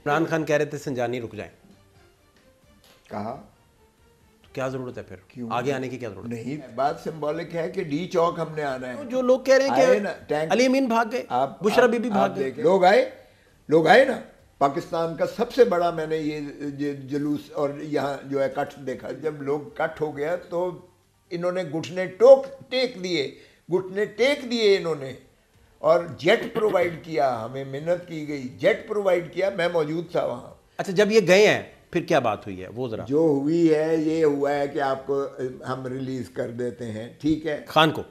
عمران خان کہہ رہے تھے سنجانی رک جائیں، کہا تو کیا ضرورت ہے پھر آگے آنے کی؟ کیا ضرورت نہیں، بات سمبولک ہے کہ ڈی چوک ہم نے آنا ہے. جو لوگ کہہ رہے ہیں کہ علی امین بھاگ گئے، بشرا بی بی بھاگ گئے، لوگ آئے نا. پاکستان کا سب سے بڑا میں نے یہ جلوس اور یہاں جو ہے کٹ دیکھا. جب لوگ کٹ ہو گیا تو انہوں نے گھٹنے ٹیک دیے انہوں نے، اور جیٹ پرووائڈ کیا، ہمیں محنت کی گئی، جیٹ پرووائڈ کیا، میں موجود تھا وہاں. اچھا جب یہ گئے ہیں پھر کیا بات ہوئی ہے وہ ذرا؟ جو ہوئی ہے یہ ہوا ہے کہ آپ کو ہم ریلیز کر دیتے ہیں، ٹھیک ہے، خان کو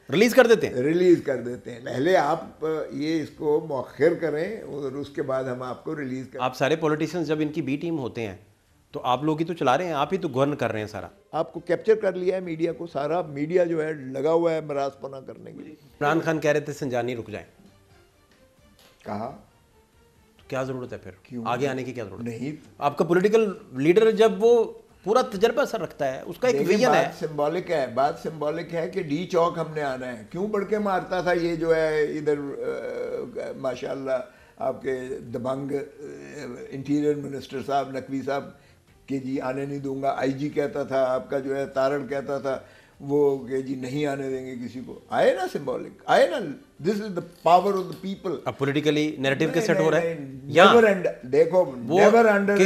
ریلیز کر دیتے ہیں. پہلے آپ یہ اس کو مؤخر کریں اور اس کے بعد ہم آپ کو ریلیز کریں. آپ سارے پولیٹیشنز جب ان کی بی ٹیم ہوتے ہیں تو آپ لوگ ہی تو چلا رہے ہیں، آپ ہی تو گورن کر رہے ہیں سارا. آپ کو کیپچر کر لیا ہے میڈیا کو، سارا میڈیا جو ہے لگا ہوا ہے مراز پنا کرنے کے لیے. عمران خان کہہ رہے تھے سنجانی رک جائیں، کہا تو کیا ضرورت ہے پھر آگے آنے کی؟ کیا ضرورت نہیں. آپ کا پولیٹیکل لیڈر جب وہ پورا تجربہ سر رکھتا ہے، اس کا ایک ویژن ہے. بات سمبولک ہے کہ ڈی چوک ہم نے آنا ہے. کیوں بڑھ کے مارتا تھا یہ جو ہے ادھر ماشاءاللہ آپ کے دبنگ انٹیریئر منسٹر صاحب نقوی صاحب کہ جی آنے نہیں دوں گا. آئی جی کہتا تھا، آپ کا جو ہے تارڑ کہتا تھا وہ کہ جی نہیں آنے دیں گے کسی کو. آئے نا سمبولک، آئے نا. This is the power of the people. اب پولیٹیکلی نیریٹو کے سیٹ ہو رہا ہے. دیکھو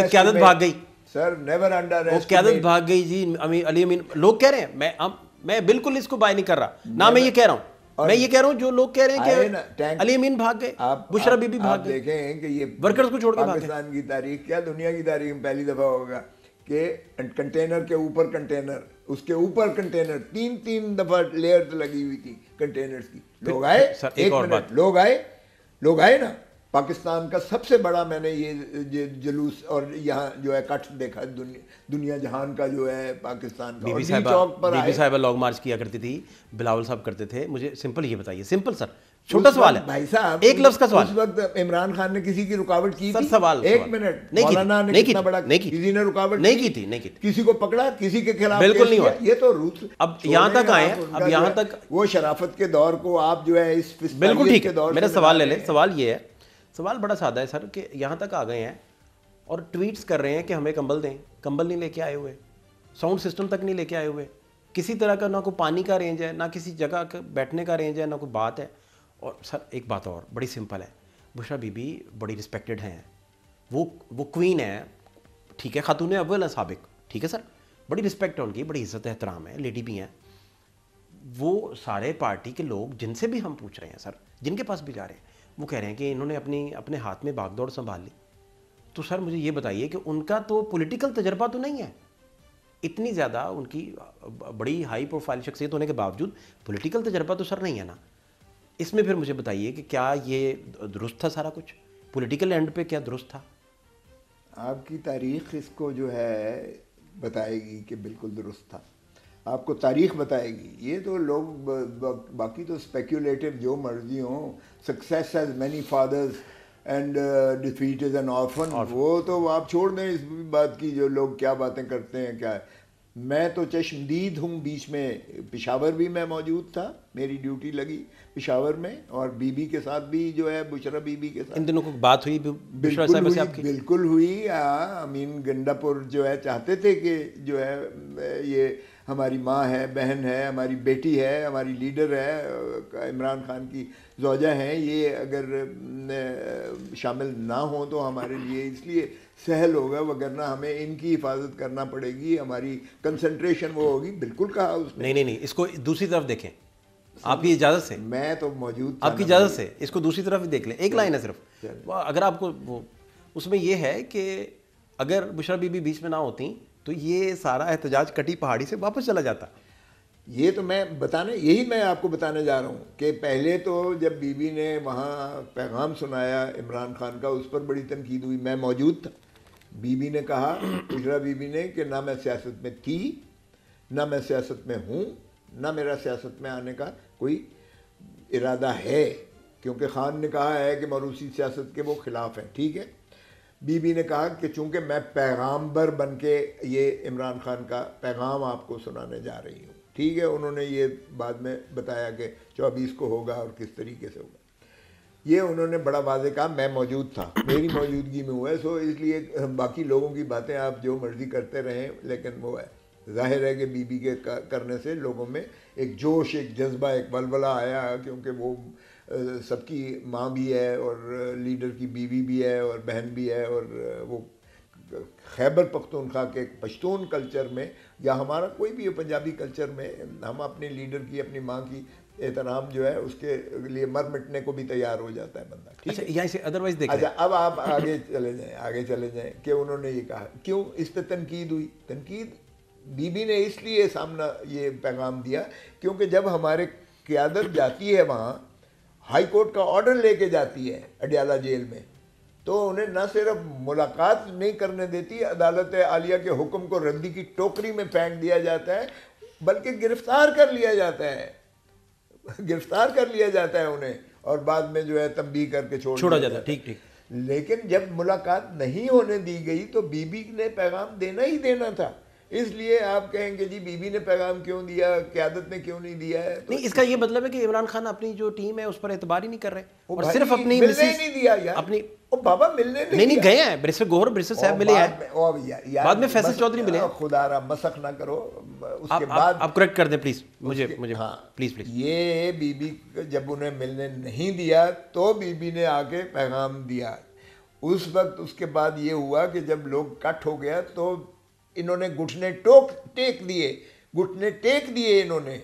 قیادت بھاگ گئی سر، نیور انڈر وہ قیادت بھاگ گئی جی. علی امین لوگ کہہ رہے ہیں، میں بالکل اس کو بائی نہیں کر رہا، نہ میں یہ کہہ رہا ہوں، میں یہ کہہ رہا ہوں جو لوگ کہہ رہے ہیں کہ علی امین بھاگ گئے، بشرا بی بی بھاگ گئے. دیکھیں کہ یہ ورکرز کو چھوڑ کے پاکستان کی تاریخ کیا دنیا کی تاریخ میں پہلی دفعہ ہوگا کہ کنٹینر کے اوپر کنٹینر، اس کے اوپر کنٹینر، تین دفعہ لیئر لگی ہوئی تھی کنٹینرز کی. لوگ آئے، ایک منٹ، لوگ آئے نا. پاکستان کا سب سے بڑا میں نے یہ جلوس اور یہاں جو ہے کٹ دیکھا دنیا جہان کا جو ہے پاکستان کا. بی بی صاحبہ لانگ مارچ کیا کرتی تھی، بلاول صاحب کرتے تھے. مجھے سمپل یہ بتائیے، سمپل سر، چھوٹا سوال ہے بھائی صاحب، ایک لفظ کا سوال. اس وقت عمران خان نے کسی کی رکاوٹ کی تھی؟ سوال ایک منٹ، مولانا نے کتنا بڑا، کسی نے رکاوٹ نہیں کی تھی، کسی کو پکڑا، کسی کے خلاف بالکل نہیں ہوا. یہ تو روٹ. اب یہاں تک آئے ہیں، اب یہاں تک وہ شرافت کے دور کو آپ جو ہے اس بالکل ٹھیک ہے. میرا سوال لے لیں. سوال یہ ہے، سوال بڑا سادہ ہے سر، کہ یہاں تک آ گئے ہیں اور ٹویٹس کر رہے ہیں کہ ہمیں کمبل دیں. کمبل نہیں لے کے آئے ہوئے، ساؤنڈ سسٹم تک نہیں لے کے آئے ہوئے، کسی طرح کا نہ کوئی پانی کا رینج ہے، نہ کسی جگہ بیٹھنے کا رینج ہے، نہ کوئی بات ہے. اور سر ایک بات اور بڑی سمپل ہے، بشرا بی بی بڑی رسپیکٹڈ ہیں، وہ کوئین ہے، ٹھیک ہے، خاتون اول ہیں سابق، ٹھیک ہے سر، بڑی رسپیکٹ ہے ان کی، بڑی عزت احترام ہے، لیڈی بھی ہیں. وہ سارے پارٹی کے لوگ جن سے بھی ہم پوچھ رہے ہیں سر، جن کے پاس بھی جا رہے ہیں، وہ کہہ رہے ہیں کہ انہوں نے اپنے ہاتھ میں بھاگ دوڑ سنبھال لی. تو سر مجھے یہ بتائیے کہ ان کا تو پولیٹیکل تجربہ تو نہیں ہے اتنی زیادہ، ان کی بڑی ہائی پروفائل شخصیت ہونے کے باوجود پولیٹیکل تجربہ تو سر نہیں ہے نا. اس میں پھر مجھے بتائیے کہ کیا یہ درست تھا سارا کچھ؟ پولیٹیکل اینڈ پہ کیا درست تھا؟ آپ کی تاریخ اس کو جو ہے بتائے گی کہ بالکل درست تھا. آپ کو تاریخ بتائے گی. یہ تو لوگ باقی تو اسپیکولیٹو جو مرضی ہوں، success has many fathers and defeat is an orphan, وہ تو آپ چھوڑ دیں اس بات کی جو لوگ کیا باتیں کرتے ہیں. کیا ہے، میں تو چشمدید ہوں. بیچ میں پشاور بھی میں موجود تھا، میری ڈیوٹی لگی پشاور میں، اور بی بی کے ساتھ بھی جو ہے بشرا بی بی کے ساتھ ان دنوں کو بات ہوئی بشرا صاحب سے آپ کی؟ بالکل ہوئی. امین گنڈا پور جو ہے چاہتے تھے کہ جو ہے یہ ہماری ماں ہے، بہن ہے، ہماری بیٹی ہے، ہماری لیڈر ہے، عمران خان کی زوجہ ہیں، یہ اگر شامل نہ ہوں تو ہمارے لیے اس لیے سہل ہوگا، وگرنہ ہمیں ان کی حفاظت کرنا پڑے گی، ہماری کنسنٹریشن وہ ہوگی. بالکل کہا اس نے. نہیں، اس کو دوسری طرف دیکھیں، آپ کی اجازت سے. میں تو موجود، آپ کی اجازت سے اس کو دوسری طرف ہی دیکھ لیں. ایک لائن ہے صرف، اگر آپ کو اس میں یہ ہے کہ اگر بشرا بی بی بیچ میں نہ ہوتی تو یہ سارا احتجاج کٹی پہاڑی سے واپس چلا جاتا. یہ تو میں یہی میں آپ کو بتانے جا رہا ہوں کہ پہلے تو جب بی بی نے وہاں پیغام سنایا عمران خان کا، اس پر بڑی تنقید ہوئی. میں موجود تھا. بی بی نے کہا، بشرا بی بی نے، کہ نہ میں سیاست میں تھی، نہ میں سیاست میں ہوں، نہ میرا سیاست میں آنے کا کوئی ارادہ ہے، کیونکہ خان نے کہا ہے کہ موروثی سیاست کے وہ خلاف ہیں. ٹھیک ہے. بی بی نے کہا کہ چونکہ میں پیغامبر بن کے یہ عمران خان کا پیغام آپ کو سنانے جا رہی ہوں. ٹھیک ہے. انہوں نے یہ بعد میں بتایا کہ 24 کو ہوگا اور کس طریقے سے ہوگا. یہ انہوں نے بڑا واضح کہا، میں موجود تھا، میری موجودگی میں ہوا ہے، سو اس لیے باقی لوگوں کی باتیں آپ جو مرضی کرتے رہیں، لیکن وہ ہے ظاہر ہے کہ بی بی کے کرنے سے لوگوں میں ایک جوش، ایک جذبہ، ایک ولولہ آیا، کیونکہ وہ سب کی ماں بھی ہے اور لیڈر کی بیوی بھی ہے اور بہن بھی ہے، اور وہ خیبر پختونخوا کے پشتون کلچر میں یا ہمارا کوئی بھی پنجابی کلچر میں ہم اپنے لیڈر کی، اپنی ماں کی احترام جو ہے اس کے لیے مر مٹنے کو بھی تیار ہو جاتا ہے بندہ. ٹھیک ہے، یہاں سے ادروائز دیکھیں. اچھا اب آپ آگے چلے جائیں کہ انہوں نے یہ کہا کیوں اس پہ تنقید ہوئی. تنقید بی بی نے اس لیے سامنا یہ پیغام دیا کیونکہ جب ہمارے قیادت جاتی ہے وہاں، ہائی کورٹ کا آرڈر لے کے جاتی ہے اڈیالہ جیل میں، تو انہیں نہ صرف ملاقات نہیں کرنے دیتی، عدالت عالیہ کے حکم کو ردی کی ٹوکری میں پھینک دیا جاتا ہے، بلکہ گرفتار کر لیا جاتا ہے، گرفتار کر لیا جاتا ہے انہیں، اور بعد میں جو ہے تنبیہ کر کے چھوڑا جاتا ہے. ٹھیک ٹھیک. لیکن جب ملاقات نہیں ہونے دی گئی تو بی بی نے پیغام دینا ہی دینا تھا. اس لیے آپ کہیں گے جی بی بی نے پیغام کیوں دیا، قیادت نے کیوں نہیں دیا ہے؟ نہیں، اس کا یہ مطلب ہے کہ عمران خان اپنی جو ٹیم ہے اس پر اعتبار ہی نہیں کر رہے، اور صرف اپنی ملنے نہیں دیا یار، اپنی بابا ملنے نہیں گئے ہیں. برسر گور برسر صاحب ملے ہیں، بعد میں فیصل چودھری ملے ہیں. خدا را مسخ نہ کرو. اس کے بعد آپ کریکٹ کر دیں پلیز مجھے پلیز. یہ بی بی جب انہیں ملنے نہیں دیا تو بی بی نے آ کے پیغام دیا. اس وقت اس کے بعد یہ ہوا کہ جب لوگ کٹ ہو گیا تو انہوں نے گھٹنے ٹیک دیے انہوں نے،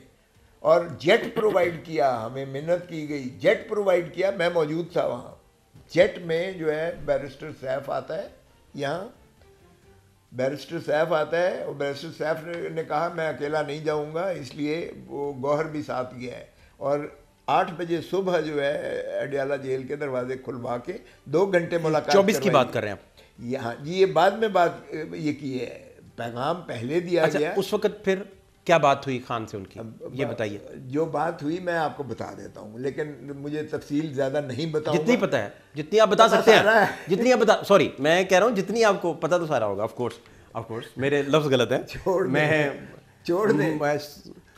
اور جیٹ پرووائڈ کیا. ہمیں محنت کی گئی، جیٹ پرووائڈ کیا. میں موجود تھا وہاں. جیٹ میں جو ہے بیرسٹر سیف آتا ہے، یہاں بیرسٹر سیف آتا ہے، اور بیرسٹر سیف نے کہا میں اکیلا نہیں جاؤں گا، اس لیے وہ گوہر بھی ساتھ گیا ہے. اور 8 بجے صبح جو ہے اڈیالہ جیل کے دروازے کھلوا کے 2 گھنٹے ملاقات 24 کی بات کر رہے ہیں آپ؟ یہاں جی یہ بعد میں بات یہ کی ہے، پیغام پہلے دیا گیا. اس وقت پھر کیا بات ہوئی خان سے ان کی، یہ بتائیے. جو بات ہوئی میں آپ کو بتا دیتا ہوں، لیکن مجھے تفصیل زیادہ نہیں بتاؤں گا. جتنی پتہ ہے، جتنی آپ بتا سکتے ہیں، جتنی آپ سوری میں کہہ رہا ہوں جتنی آپ کو پتہ تو سارا ہوگا. آف کورس میرے لفظ غلط ہیں، میں چھوڑ دیں.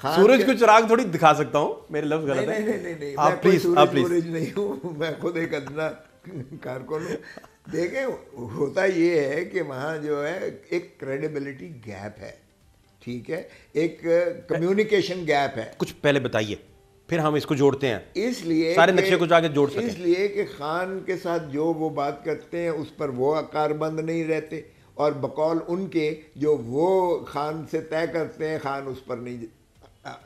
سورج کو چراغ تھوڑی دکھا سکتا ہوں، میرے لفظ غلط ہیں. نہیں، آپ پلیز سورج نہیں ہوں، میں خود ایک ادنا کارکن ہوں. دیکھیں ہوتا یہ ہے کہ وہاں جو ہے ایک کریڈیبلٹی گیپ ہے، ٹھیک ہے، ایک کمیونیکیشن گیپ ہے. کچھ پہلے بتائیے پھر ہم اس کو جوڑتے ہیں، اس لیے سارے نقشے کو جا کے جوڑ سکیں. اس لیے کہ خان کے ساتھ جو وہ بات کرتے ہیں اس پر وہ کاربند نہیں رہتے، اور بقول ان کے جو وہ خان سے طے کرتے ہیں خان اس پر نہیں.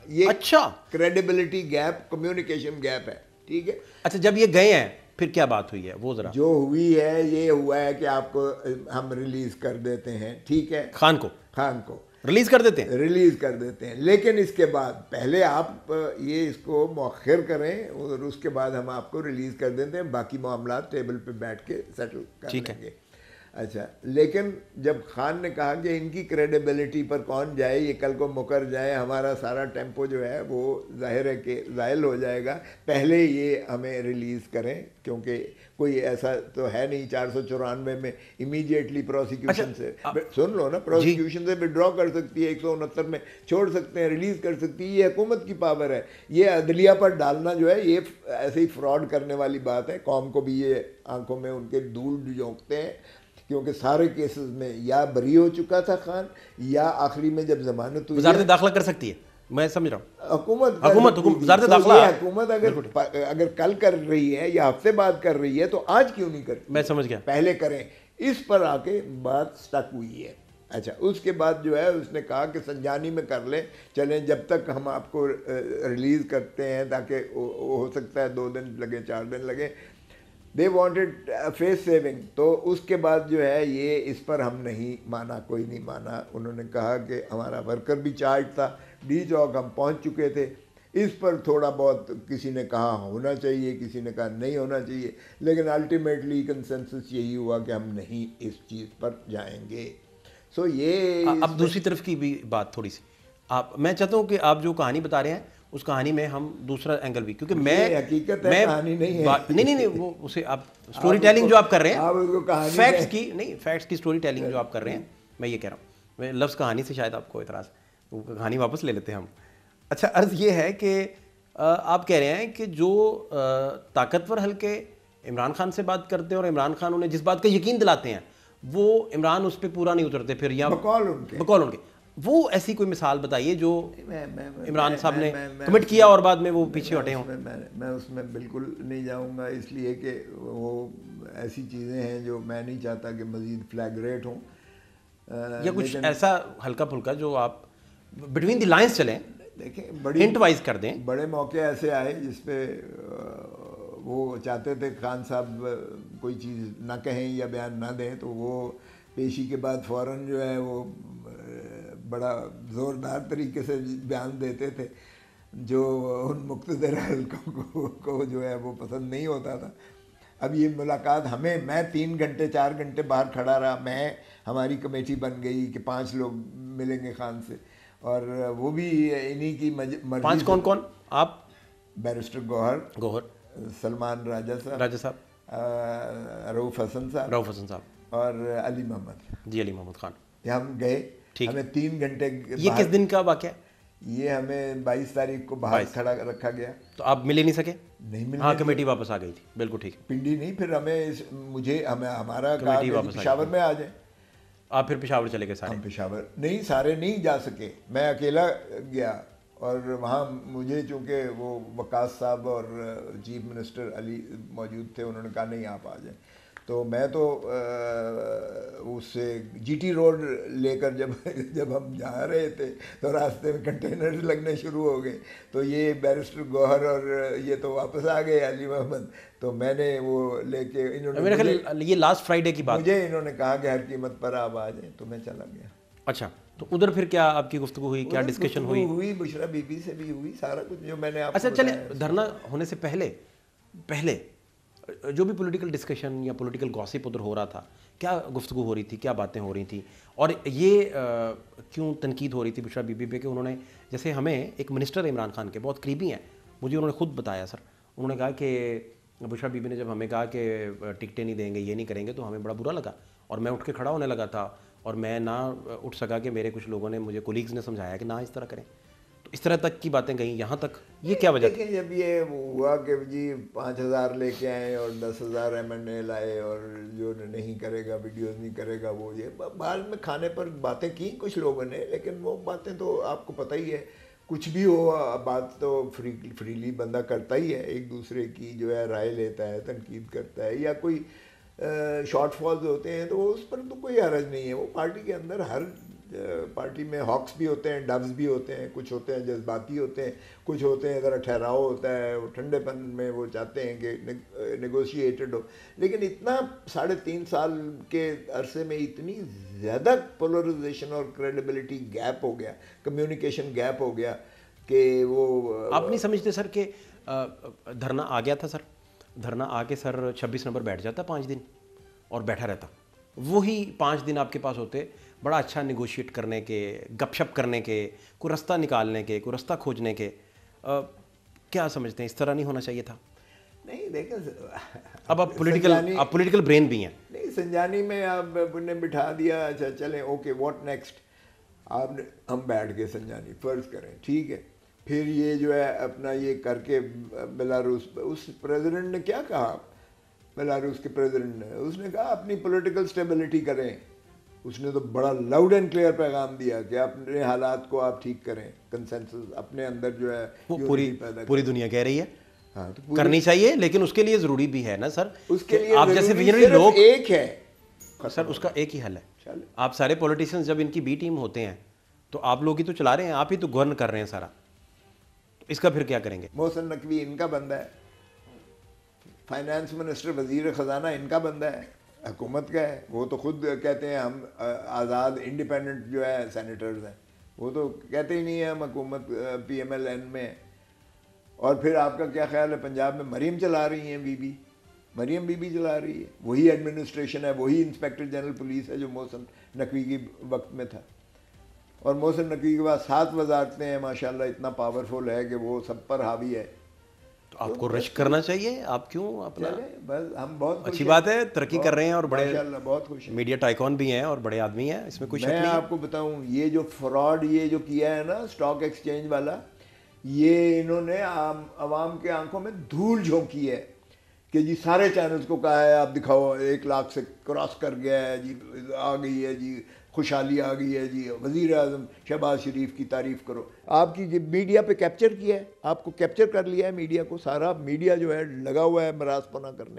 یہ اچھا کریڈیبلٹی گیپ، کمیونیکیشن گیپ ہے. ٹھیک ہے. اچھا جب یہ گئے ہیں پھر کیا بات ہوئی ہے وہ ذرا. جو ہوئی ہے یہ ہوا ہے کہ آپ کو ہم ریلیز کر دیتے ہیں، ٹھیک ہے، خان کو ریلیز کر دیتے ہیں، لیکن اس کے بعد پہلے آپ یہ اس کو مؤخر کریں اور اس کے بعد ہم آپ کو ریلیز کر دیتے ہیں، باقی معاملات ٹیبل پہ بیٹھ کے سیٹل کر لیں گے. اچھا، لیکن جب خان نے کہا کہ ان کی کریڈیبلٹی پر کون جائے، یہ کل کو مکر جائے، ہمارا سارا ٹیمپو جو ہے وہ ظاہر ہے کہ زائل ہو جائے گا، پہلے یہ ہمیں ریلیز کریں، کیونکہ کوئی ایسا تو ہے نہیں 494 میں امیڈیٹلی پروسیکیوشن سے سن لو نا، پروسیکیوشن سے وڈرا کر سکتی ہے، 169 میں چھوڑ سکتے ہیں، ریلیز کر سکتی ہے. یہ حکومت کی پاور ہے. یہ عدلیہ پر ڈالنا جو ہے یہ ایسے ہی فراڈ کرنے والی بات ہے. قوم کو بھی یہ آنکھوں میں ان کے دھول جھونکتے ہیں، کیونکہ سارے کیسز میں یا بری ہو چکا تھا خان، یا آخری میں جب ضمانت ہوئی. وزارت داخلہ کر سکتی ہے، میں سمجھ رہا ہوں. حکومت وزارت داخلہ حکومت اگر کل کر رہی ہے یا ہفتے بعد کر رہی ہے تو آج کیوں نہیں کرتی؟ میں سمجھ گیا. پہلے کریں. اس پر آ کے بات سٹک ہوئی ہے. اچھا، اس کے بعد جو ہے اس نے کہا کہ سنجانی میں کر لیں، چلیں جب تک ہم آپ کو ریلیز کرتے ہیں، تاکہ ہو سکتا ہے 2 دن لگے 4 دن لگے. They wanted face saving. تو اس کے بعد جو ہے یہ اس پر ہم نہیں مانا، کوئی نہیں مانا. انہوں نے کہا کہ ہمارا ورکر بھی چارج تھا، ڈی چوک ہم پہنچ چکے تھے. اس پر تھوڑا بہت کسی نے کہا ہونا چاہیے، کسی نے کہا نہیں ہونا چاہیے، لیکن الٹیمیٹلی کنسنسس یہی ہوا کہ ہم نہیں اس چیز پر جائیں گے. سو یہ اب دوسری طرف کی بھی بات تھوڑی سی میں چاہتا ہوں کہ آپ جو کہانی بتا رہے ہیں اس کہانی میں ہم دوسرا اینگل بھی، کیونکہ میں حقیقت ہے کہانی نہیں ہے، نہیں وہ اسے آپ سٹوری ٹیلنگ جو آپ کر رہے ہیں، فیکٹس کی سٹوری ٹیلنگ جو آپ کر رہے ہیں، میں یہ کہہ رہا ہوں. میں لفظ کہانی سے شاید آپ کو اعتراض، کہانی واپس لے لیتے ہیں ہم. اچھا، عرض یہ ہے کہ آپ کہہ رہے ہیں کہ جو طاقتور حلقے عمران خان سے بات کرتے ہیں اور عمران خان انہیں جس بات کا یقین دلاتے ہیں وہ عمران اس پہ پورا نہیں اترتے پھر، یا بقول ان کے وہ ایسی کوئی مثال بتائیے جو عمران صاحب نے کمٹ کیا اور بعد میں وہ پیچھے ہٹے ہوں. میں اس میں بالکل نہیں جاؤں گا، اس لیے کہ وہ ایسی چیزیں ہیں جو میں نہیں چاہتا کہ مزید فلیگریٹ ہوں. یا کچھ ایسا ہلکا پھلکا جو آپ بٹوین دی لائنز چلیں، دیکھیں ہنٹ وائز کر دیں. بڑے موقع ایسے آئے جس پہ وہ چاہتے تھے خان صاحب کوئی چیز نہ کہیں یا بیان نہ دیں، تو وہ پیشی کے بعد فوراً جو ہے وہ بڑا زوردار طریقے سے بیان دیتے تھے جو ان مقتدر حلقوں کو جو ہے وہ پسند نہیں ہوتا تھا. اب یہ ملاقات میں 3 گھنٹے 4 گھنٹے باہر کھڑا رہا، ہماری کمیٹی بن گئی کہ 5 لوگ ملیں گے خان سے، اور وہ بھی انہی کی مرضی. 5 کون؟ آپ؟ بیرسٹر گوہر، سلمان راجہ صاحب، رؤف حسن صاحب اور علی محمد خان. ہم گئے، ہمیں 3 گھنٹے. یہ کس دن کا واقعہ ہے؟ یہ ہمیں 22 تاریخ کو باہر کھڑا رکھا گیا. تو آپ ملے نہیں سکے؟ نہیں ملے. ہاں، کمیٹی واپس آ گئی تھی. بالکل ٹھیک. پنڈی نہیں، پھر ہمارا کہا کہ پشاور میں آ جائیں. آپ پھر پشاور چلے گئے سارے؟ ہم پشاور نہیں، سارے نہیں جا سکے، میں اکیلا گیا. اور وہاں مجھے چونکہ وہ وقاص صاحب اور چیف منسٹر علی موجود تھے، انہوں نے کہا نہیں آپ آ جائیں. تو میں تو اس سے جی ٹی روڈ لے کر جب ہم جا رہے تھے تو راستے میں کنٹینر لگنے شروع ہو گئے. تو یہ بیرسٹر گوہر اور یہ تو واپس آ گئے، علی محمد. تو میں نے وہ لے کے میرے خیال یہ لاسٹ فرائیڈے کی بات، مجھے انہوں نے کہا کہ ہر قیمت پر آپ آ جائیں، تو میں چلا گیا. اچھا، تو ادھر پھر کیا آپ کی گفتگو ہوئی، کیا ڈسکشن ہوئی؟ بشرا بی بی سے بھی ہوئی، سارا کچھ جو میں نے آپ. اچھا چلے، دھرنا ہونے سے پہلے جو بھی پولیٹیکل ڈسکشن یا پولیٹیکل گوسپ ادھر ہو رہا تھا، کیا گفتگو ہو رہی تھی، کیا باتیں ہو رہی تھیں، اور یہ کیوں تنقید ہو رہی تھی بشرا بی بی پہ کہ انہوں نے، جیسے ہمیں ایک منسٹر عمران خان کے بہت قریبی ہیں، مجھے انہوں نے خود بتایا سر، انہوں نے کہا کہ بشرا بی بی نے جب ہمیں کہا کہ ٹکٹیں نہیں دیں گے، یہ نہیں کریں گے، تو ہمیں بڑا برا لگا اور میں اٹھ کے کھڑا ہونے لگا تھا، اور میں نہ اٹھ سکا کہ میرے کچھ لوگوں نے، مجھے کولیگز نے سمجھایا کہ نہ اس طرح کریں. تو اس طرح تک کی باتیں گئیں یہاں تک. یہ کیا وجہ تھی؟ جب یہ ہوا کہ جی 5000 لے کے آئے اور 10,000 M&A لائے، اور جو نہیں کرے گا ویڈیوز نہیں کرے گا، وہ یہ بعد میں کھانے پر باتیں کی کچھ لوگوں نے. لیکن وہ باتیں تو آپ کو پتہ ہی ہے، کچھ بھی ہو بات تو فریلی بندہ کرتا ہی ہے، ایک دوسرے کی جو ہے رائے لیتا ہے، تنقید کرتا ہے، یا کوئی شارٹ فالز ہوتے ہیں تو اس پر تو کوئی حرج نہیں ہے. وہ پارٹی کے اندر، ہر پارٹی میں ہاکس بھی ہوتے ہیں، ڈوز بھی ہوتے ہیں، کچھ ہوتے ہیں جذباتی ہوتے ہیں، کچھ ہوتے ہیں ذرا ٹھہراؤ ہوتا ہے، وہ ٹھنڈے پن میں وہ چاہتے ہیں کہ نیگوشیٹڈ ہو. لیکن اتنا 3.5 سال کے عرصے میں اتنی زیادہ پولرائزیشن اور کریڈیبلٹی گیپ ہو گیا، کمیونیکیشن گیپ ہو گیا کہ وہ. آپ نہیں سمجھتے سر کہ دھرنا آ گیا تھا؟ سر دھرنا آ کے سر 26 نومبر بیٹھ جاتا 5 دن اور بیٹھا رہتا، وہی 5 دن آپ کے پاس ہوتے بڑا اچھا نیگوشیٹ کرنے کے، گپ شپ کرنے کے، کوئی رستہ نکالنے کے، کوئی رستہ کھوجنے کے. کیا سمجھتے ہیں اس طرح نہیں ہونا چاہیے تھا؟ نہیں دیکھیں، اب آپ پولیٹیکل برین بھی ہیں. نہیں، سنجانی میں آپ نے بٹھا دیا، اچھا چلیں اوکے واٹ نیکسٹ. ہم بیٹھ گئے سنجانی، فرض کریں ٹھیک ہے. پھر یہ جو ہے اپنا یہ کر کے بیلاروس، اس پریزیڈنٹ نے کیا کہا، بیلاروس کے پریزیڈنٹ نے، اس نے کہا اپنی پولیٹیکل سٹیبلٹی کریں. اس نے تو بڑا لاؤڈ اینڈ کلیئر پیغام دیا کہ اپنے حالات کو آپ ٹھیک کریں، کنسنسس اپنے اندر جو ہے وہ پوری دنیا کہہ رہی ہے. ہاں تو کرنی چاہیے، لیکن اس کے لیے ضروری بھی ہے نا سر، اس کے لیے آپ جیسے ویژنری لوگ ایک ہے سر، اس کا ایک ہی حل ہے. آپ سارے پولیٹیشینز جب ان کی بی ٹیم ہوتے ہیں تو آپ لوگ ہی تو چلا رہے ہیں، آپ ہی تو گورن کر رہے ہیں سارا. اس کا پھر کیا کریں گے؟ محسن نقوی ان کا بندہ ہے، فائنانس منسٹر وزیر خزانہ ان کا بندہ ہے، حکومت کا ہے. وہ تو خود کہتے ہیں ہم آزاد انڈیپینڈنٹ جو ہے سینیٹرز ہیں، وہ تو کہتے ہی نہیں ہیں ہم حکومت PMLN میں. اور پھر آپ کا کیا خیال ہے، پنجاب میں مریم چلا رہی ہیں، مریم بی بی چلا رہی ہے، وہی ایڈمنسٹریشن ہے، وہی انسپیکٹر جنرل پولیس ہے جو محسن نقوی کی وقت میں تھا. اور محسن نقوی کے بعد 7 وزارتیں ہیں ماشاءاللہ، اتنا پاورفل ہے کہ وہ سب پر حاوی ہے. تو آپ کو رشک کرنا چاہیے. آپ کیوں اپنا، بس ہم بہت اچھی بات ہے، ترقی کر رہے ہیں اور بڑے ماشاءاللہ بہت خوش ہیں، میڈیا ٹائکون بھی ہیں اور بڑے آدمی ہیں، اس میں کوئی شک نہیں. میں آپ کو بتاؤں، یہ جو فراڈ یہ جو کیا ہے نا اسٹاک ایکسچینج والا، یہ انہوں نے عوام کے آنکھوں میں دھول جھونکی ہے کہ جی سارے چینلز کو کہا ہے آپ دکھاؤ 1 لاکھ سے کراس کر گیا ہے جی، آ گئی ہے جی، خوشحالی آ گئی ہے جی، وزیر اعظم شہباز شریف کی تعریف کرو. آپ کی میڈیا پہ کیپچر کیا ہے، آپ کو کیپچر کر لیا ہے میڈیا کو، سارا میڈیا جو ہے لگا ہوا ہے مراز پنا کرنے.